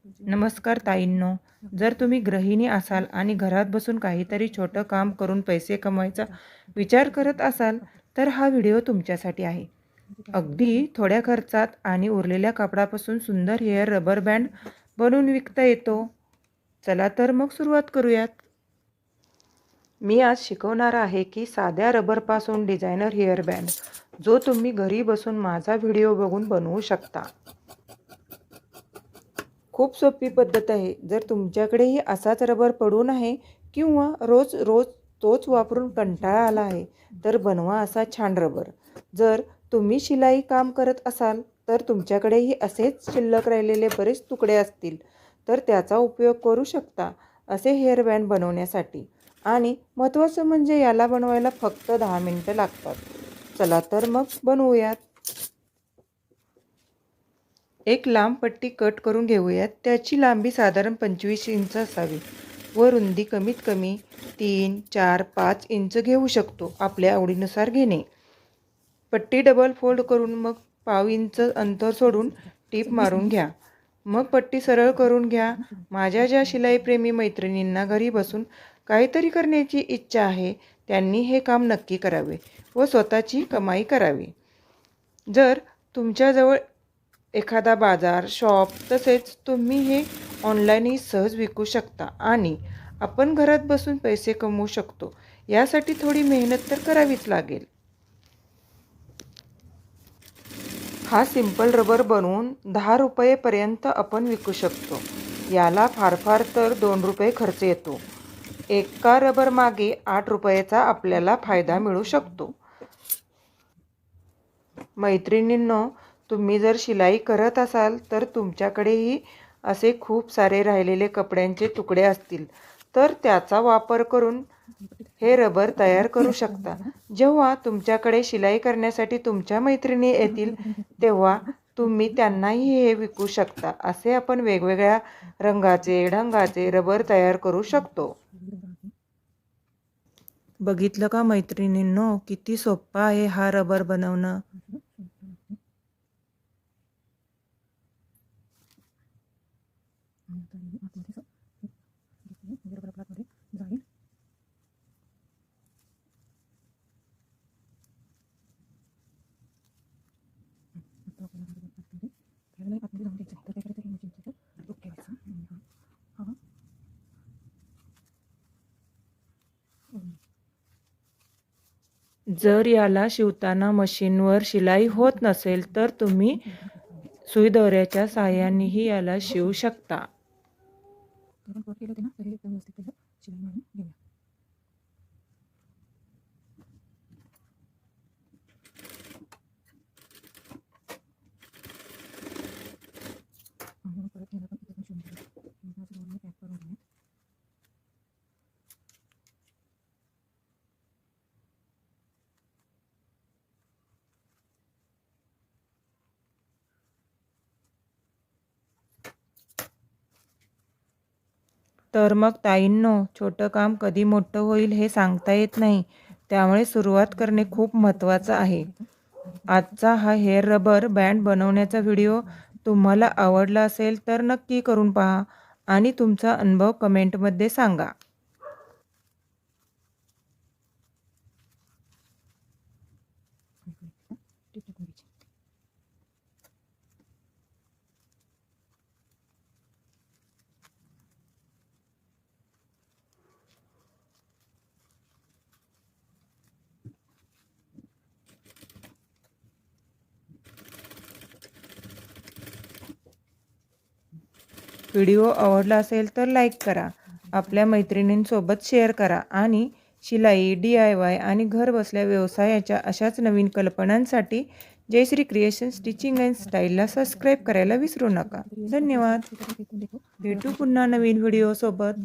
नमस्कार ताईंनो. जर तुम्ही गृहिणी असाल आणि घरात बसून काहीतरी छोटं काम करून पैसे कमवायचा विचार करत असाल, तर हा व्हिडिओ तुमच्यासाठी आहे. अगदी थोड्या खर्चात आणि उरलेल्या कापडापासून सुंदर हेअर रबर बँड बनवून विकता येतो. चला तर मग सुरुवात करूयात. मी आज शिकवणार आहे की साध्या रबरपासून डिझायनर हेअर बँड, जो तुम्ही घरी बसून माझा व्हिडिओ बघून बनवू शकता. खूप सोपी पद्धत आहे. जर तुमच्याकडेही असाच रबर पडून आहे किंवा रोज रोज तोच वापरून कंटाळा आला आहे, तर बनवा असा छान रबर. जर तुम्ही शिलाई काम करत असाल, तर तुमच्याकडेही असेच शिल्लक राहिलेले बरेच तुकडे असतील, तर त्याचा उपयोग करू शकता असे हेअर बँड बनवण्यासाठी. आणि महत्त्वाचं म्हणजे याला बनवायला फक्त 10 मिनिटं लागतात. चला तर मग बनवूयात. एक लांब पट्टी कट करून घेऊयात. त्याची लांबी साधारण 25 इंच असावी व रुंदी कमीत कमी 3, 4, 5 इंच घेऊ शकतो. आपल्या आवडीनुसार घेणे. पट्टी डबल फोल्ड करून मग पाव इंच अंतर सोडून टीप मारून घ्या. मग पट्टी सरळ करून घ्या. माझ्या ज्या शिलाईप्रेमी मैत्रिणींना घरी बसून काहीतरी करण्याची इच्छा आहे, त्यांनी हे काम नक्की करावे व स्वतःची कमाई करावी. जर तुमच्याजवळ एखादा बाजार, शॉप तसेच तुम्ही हे ऑनलाईनही सहज विकू शकता आणि आपण घरात बसून पैसे कमवू शकतो. यासाठी थोडी मेहनत तर करावीच लागेल. हा सिंपल रबर बनवून 10 रुपयेपर्यंत आपण विकू शकतो. याला फार फार तर 2 रुपये खर्च येतो. एका रबर मागे 8 रुपयाचा आपल्याला फायदा मिळू शकतो. मैत्रिणींनो, तुम्ही जर शिलाई करत असाल तर तुमच्याकडेही असे खूप सारे राहिलेले कपड्यांचे तुकडे असतील, तर त्याचा वापर करून हे रबर तयार करू शकता. जेव्हा तुमच्याकडे शिलाई करण्यासाठी तुमच्या मैत्रिणी येतील, तेव्हा तुम्ही त्यांनाही हे विकू शकता. असे आपण वेगवेगळ्या रंगाचे, ढंगाचे रबर तयार करू शकतो. बघितलं का मैत्रिणींनो, किती सोपं आहे हा रबर बनवणं. जर याला शिवताना मशीनवर शिलाई होत नसेल, तर तुम्ही सुई दोऱ्याच्या साहाय्यानेही याला शिवू शकता. तर मग ताईंनो, छोटं काम कधी मोठं होईल हे सांगता येत नाही. त्यामुळे सुरुवात करणे खूप महत्त्वाचं आहे. आजचा हा हेअर रबर बँड बनवण्याचा व्हिडिओ तुम्हाला आवडला असेल तर नक्की करून पहा आणि तुमचा अनुभव कमेंटमध्ये सांगा. व्हिडिओ आवडला असेल तर लाईक करा, आपल्या मैत्रिणींसोबत शेअर करा आणि शिलाई, DIY आणि घरबसल्या व्यवसायाच्या अशाच नवीन कल्पनांसाठी जयश्री क्रिएशन स्टिचिंग अँड स्टाईलला सबस्क्राईब करायला विसरू नका. धन्यवाद. भेटू पुन्हा नवीन व्हिडिओसोबत.